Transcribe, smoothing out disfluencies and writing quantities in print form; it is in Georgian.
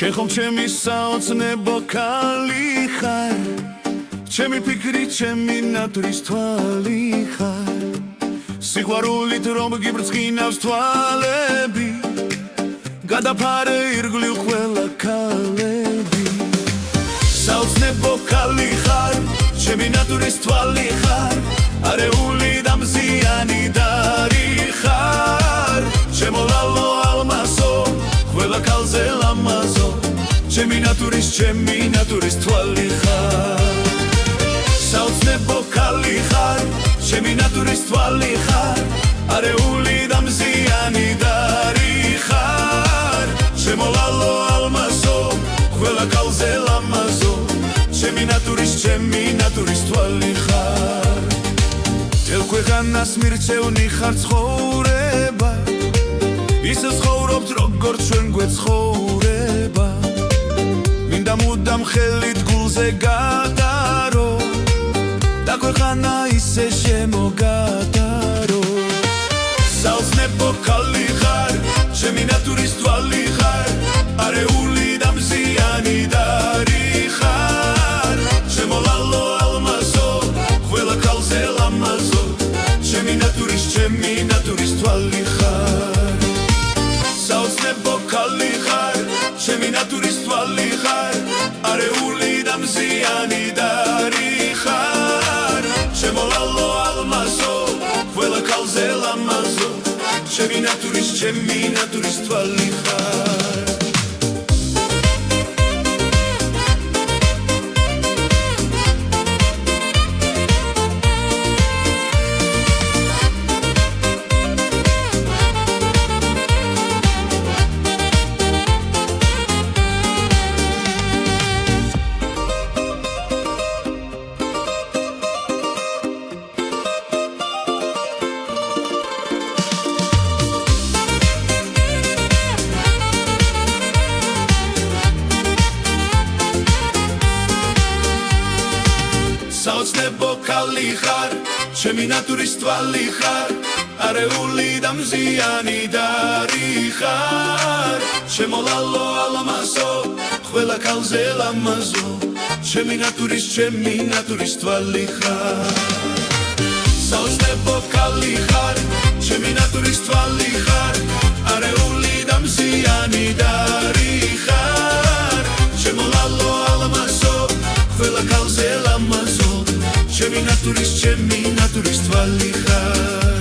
შენ ხომ ჩემი საოცნებო ქალი ხარ ჩემი ფიქრი ჩემი ნატურის თვალი ხარ სიყვარულით რომ გიბრწყინავს თვალები გადაფარე ირგვლივ ყველა ქალები საოცნებო ქალი ხარ ჩემი ნატურის თვალი ხარ არეული და მზიანი დარი ხარ ჩემო ლალო ალმასო ყველა ქალზე ლამაზო ჩემი ნატურის თვალი ხარ საოცნებო ქალი ხარ ჩემი ნატურის თვალი ხარ არეული და მზიანი დარი ხარ ჩემო ლალო ალმასო ყველა ქალზე ლამაზო ჩემი ნატურის თვალი ხარ თელ ქვეყანას მირჩევნი ხარ ცხოვრება ისე ცხოვრობთ როგორც ჩვენ გვეცხოვრება მინდა მუდამ ხელით გულზე გადარო და ქვეყანა ისე შემოგადარო საოცნებო ქალი ხარ ჩემი ნატურის თვალი ხარ არეული და მზიანი დარი ხარ ჩემო ლალო ალმასო ყველა ქალზე ლამაზო ჩემი ნატურის თვალი ხარ საოცნებო ქალი ხარ ჩემი ნატურის თვალი ხარ არეული და მზიანი დარი ხარ ჩემო ლალო ალმასო ყველა ქალზე ლამაზო ჩემი ნატურის თვალი ხარ საოცნებო ქალი ხარ ჩემი ნატურის თვალი ხარ არეული და მზიანი დარი ხარ ჩემო ლალო ალმასო ყველა ქალზე ლამაზო ჩემი ნატურის თვალი ხარ საოცნებო ქალი ხარ ჩემი ნატურის თვალი ხარ არეული და მზიანი დარი ხარ ჩემო ლალო ალმასო ყველა ქალზე ლამაზო ჩემი ნატურის თვალი ხარ